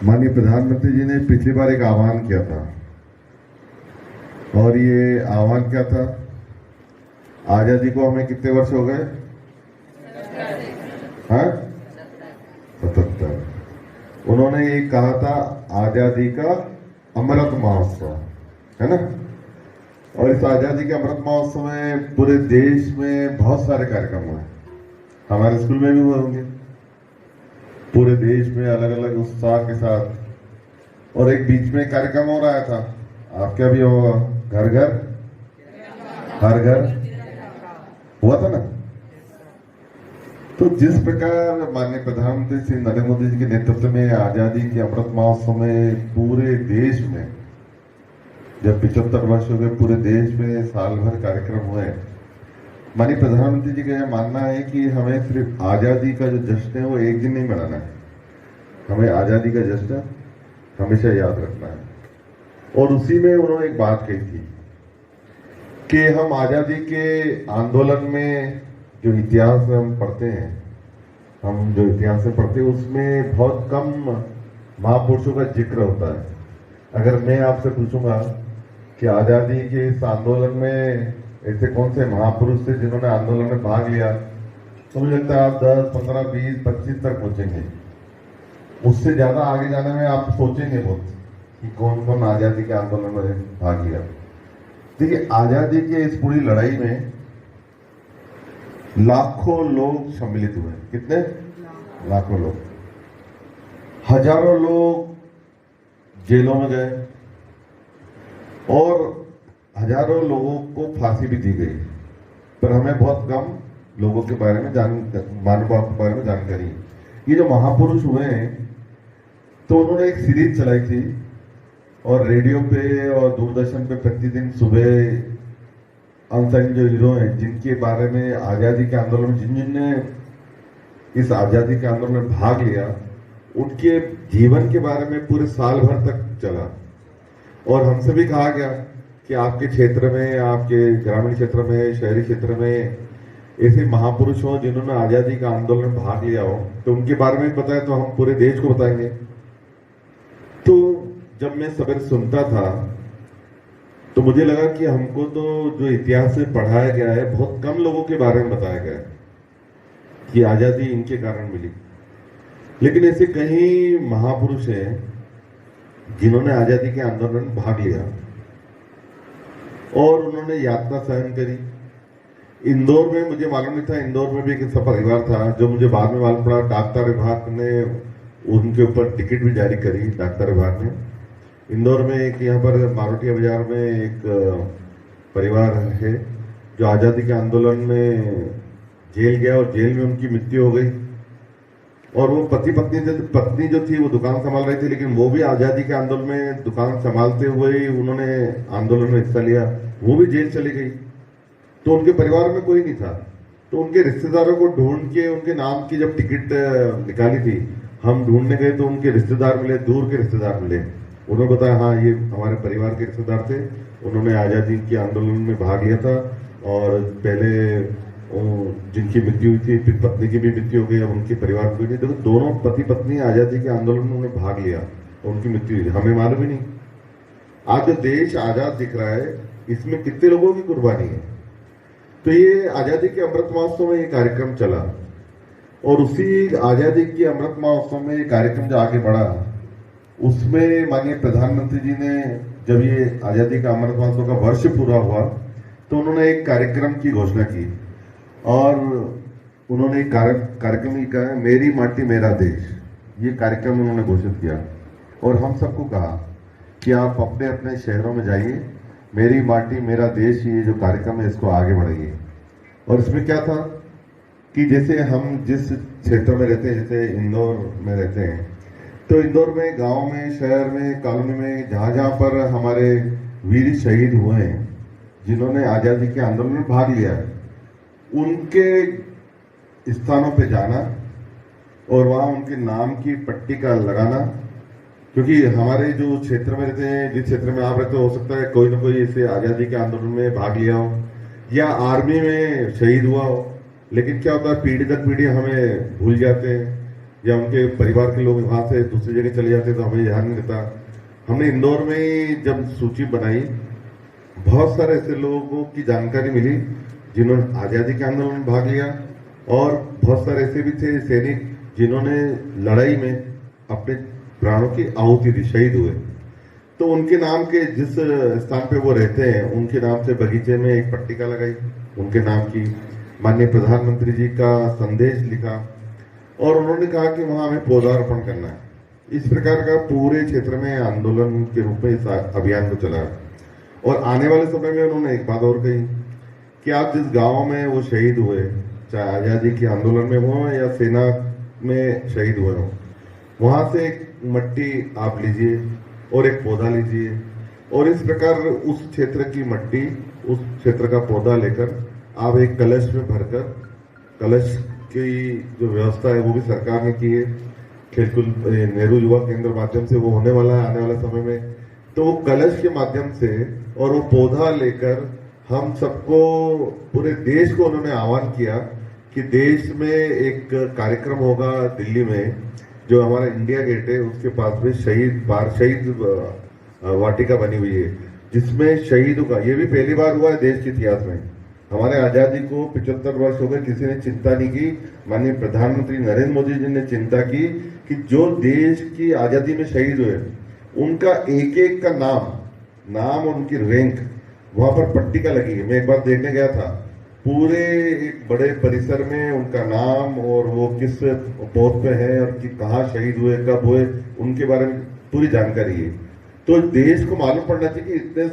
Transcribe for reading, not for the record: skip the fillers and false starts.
माननीय प्रधानमंत्री जी ने पिछली बार एक आह्वान किया था और ये आह्वान क्या था? आजादी को हमें कितने वर्ष हो गए? हाँ, 77। उन्होंने ये कहा था आजादी का अमृत महोत्सव, है ना। और इस आजादी के अमृत महोत्सव में पूरे देश में बहुत सारे कार्यक्रम हुए, हमारे स्कूल में भी हुए होंगे, पूरे देश में अलग अलग उत्साह के साथ। और एक बीच में कार्यक्रम हो रहा था, आपका भी होगा, घर घर हर घर हुआ था ना। तो जिस प्रकार माननीय प्रधानमंत्री श्री नरेंद्र मोदी जी के नेतृत्व में आजादी के अमृत महोत्सव में पूरे देश में, जब 75 वर्ष हो गए, पूरे देश में साल भर कार्यक्रम हुए, माननीय प्रधानमंत्री जी का यह मानना है कि हमें सिर्फ आजादी का जो जश्न है वो एक दिन नहीं मनाना है, हमें आजादी का जश्न हमेशा याद रखना है। और उसी में उन्होंने एक बात कही थी कि हम आजादी के आंदोलन में जो इतिहास हम पढ़ते हैं, हम जो इतिहास में पढ़ते हैं उसमें बहुत कम महापुरुषों का जिक्र होता है। अगर मैं आपसे पूछूंगा कि आजादी के इस आंदोलन में ऐसे कौन से महापुरुष थे जिन्होंने आंदोलन में भाग लिया, तो मुझे लगता है आप 10, 15, 20, 25 तक पहुंचेंगे। उससे ज्यादा आगे जाने में आप सोचेंगे बहुत कि कौन कौन आजादी के आंदोलन में भाग लिया। देखिए, आजादी के इस पूरी लड़ाई में लाखों लोग सम्मिलित हुए। कितने? लाखों लोग, हजारों लोग जेलों में गए और हजारों लोगों को फांसी भी दी गई। पर हमें बहुत कम लोगों के बारे में महानुभाव के बारे में जानकारी। ये जो महापुरुष हुए हैं, तो उन्होंने एक सीरीज चलाई थी और रेडियो पे और दूरदर्शन पे प्रतिदिन सुबह अनसंग जो हीरो हैं, जिनके बारे में आजादी के आंदोलन में, जिन जिन ने इस आजादी के आंदोलन में भाग लिया, उनके जीवन के बारे में पूरे साल भर तक चला। और हमसे भी कहा गया कि आपके क्षेत्र में, आपके ग्रामीण क्षेत्र में, शहरी क्षेत्र में ऐसे महापुरुष हो जिन्होंने आजादी का आंदोलन में भाग लिया हो, तो उनके बारे में बताए तो हम पूरे देश को बताएंगे। तो जब मैं सवेरे सुनता था तो मुझे लगा कि हमको तो जो इतिहास में पढ़ाया गया है, बहुत कम लोगों के बारे में बताया गया है कि आजादी इनके कारण मिली। लेकिन ऐसे कई महापुरुष हैं जिन्होंने आजादी के आंदोलन में भाग लिया और उन्होंने यातना सहन करी। इंदौर में, मुझे मालूम नहीं था, इंदौर में भी एक ऐसा परिवार था, जो मुझे बाद में मालूम पड़ा डाक्टर विभाग ने उनके ऊपर टिकट भी जारी करी, डाक्टर विभाग ने। इंदौर में एक, यहाँ पर मारोटिया बाजार में एक परिवार है जो आजादी के आंदोलन में जेल गया और जेल में उनकी मृत्यु हो गई। और वो पत्नी जो थी वो दुकान संभाल रही थी, लेकिन वो भी आजादी के आंदोलन में दुकान संभालते हुए ही उन्होंने आंदोलन में हिस्सा लिया, वो भी जेल चली गई। तो उनके परिवार में कोई नहीं था, तो उनके रिश्तेदारों को ढूंढ के उनके नाम की जब टिकट निकाली थी, हम ढूंढने गए तो उनके रिश्तेदार मिले, दूर के रिश्तेदार मिले। उन्होंने बताया हाँ, ये हमारे परिवार के रिश्तेदार थे, उन्होंने आजादी के आंदोलन में भाग लिया था और पहले जिनकी मृत्यु हुई थी, फिर पत्नी की भी मृत्यु हो गई, अब उनके परिवार को नहीं। देखो, दोनों पति पत्नी आजादी के आंदोलन में उन्होंने भाग लिया और उनकी मृत्यु हुई, हमें मालूम ही नहीं। आज जो देश आजाद दिख रहा है, इसमें कितने लोगों की कुर्बानी है। तो ये आजादी के अमृत महोत्सव में ये कार्यक्रम चला और उसी आजादी के अमृत महोत्सव में ये कार्यक्रम जो आगे बढ़ा, उसमें माननीय प्रधानमंत्री जी ने, जब ये आजादी का अमृत महोत्सव का वर्ष पूरा हुआ, तो उन्होंने एक कार्यक्रम की घोषणा की और उन्होंने एक कार्यक्रम ही कहा, मेरी माटी मेरा देश। ये कार्यक्रम उन्होंने घोषित किया और हम सबको कहा कि आप अपने अपने शहरों में जाइए, मेरी माटी मेरा देश, ये जो कार्यक्रम है इसको आगे बढ़ाइए। और इसमें क्या था कि जैसे हम जिस क्षेत्र में रहते हैं, जैसे इंदौर में रहते हैं, तो इंदौर में, गांव में, शहर में, कॉलोनी में, जहाँ जहाँ पर हमारे वीर शहीद हुए हैं, जिन्होंने आजादी के आंदोलन में भाग लिया है, उनके स्थानों पे जाना और वहाँ उनके नाम की पट्टी का लगाना। क्योंकि हमारे जो क्षेत्र में रहते हैं, जिस क्षेत्र में आप रहते हो सकता है कोई ना कोई ऐसे आजादी के आंदोलन में भाग लिया हो या आर्मी में शहीद हुआ हो, लेकिन क्या होता है, पीढ़ी दर पीढ़ी हमें भूल जाते हैं। या उनके परिवार के लोग वहां से दूसरी जगह चले जाते तो हमें ध्यान नहीं देता। हमने इंदौर में ही जब सूची बनाई, बहुत सारे ऐसे लोगों की जानकारी मिली जिन्होंने आजादी के आंदोलन में भाग लिया, और बहुत सारे ऐसे भी थे सैनिक जिन्होंने लड़ाई में अपने प्राणों की आहुति दी, शहीद हुए। तो उनके नाम के जिस स्थान पे वो रहते हैं उनके नाम से बगीचे में एक पट्टिका लगाई, उनके नाम की माननीय प्रधानमंत्री जी का संदेश लिखा, और उन्होंने कहा कि वहां हमें पौधारोपण करना है। इस प्रकार का पूरे क्षेत्र में आंदोलन के रूप में इस अभियान को चलाया। और आने वाले समय में उन्होंने एक बात और कही कि आप जिस गांव में वो शहीद हुए, चाहे आजादी के आंदोलन में हो या सेना में शहीद हुए हो, वहां से एक मट्टी आप लीजिए और एक पौधा लीजिए, और इस प्रकार उस क्षेत्र की मट्टी, उस क्षेत्र का पौधा लेकर आप एक कलश में भरकर, कलश की जो व्यवस्था है वो भी सरकार ने की है, खेलकूद नेहरू युवा केंद्र माध्यम से वो होने वाला है आने वाले समय में। तो वो कलश के माध्यम से और वो पौधा लेकर हम सबको, पूरे देश को उन्होंने आह्वान किया कि देश में एक कार्यक्रम होगा दिल्ली में, जो हमारा इंडिया गेट है उसके पास में शहीद वाटिका बनी हुई है, जिसमें शहीदों का, ये भी पहली बार हुआ है देश के इतिहास में। हमारे आजादी को 75 वर्ष हो गए, किसी ने चिंता नहीं की। माननीय प्रधानमंत्री नरेंद्र मोदी जी ने चिंता की कि जो देश की आजादी में शहीद हुए उनका एक एक का नाम और उनकी रैंक वहां पर पट्टिका लगी है। मैं एक बार देखने गया था, पूरे एक बड़े परिसर में उनका नाम और वो किस पोस्ट पे है और कि कहाँ शहीद हुए, कब हुए, उनके बारे में पूरी जानकारी है। तो देश को मालूम पड़ना चाहिए कि इतने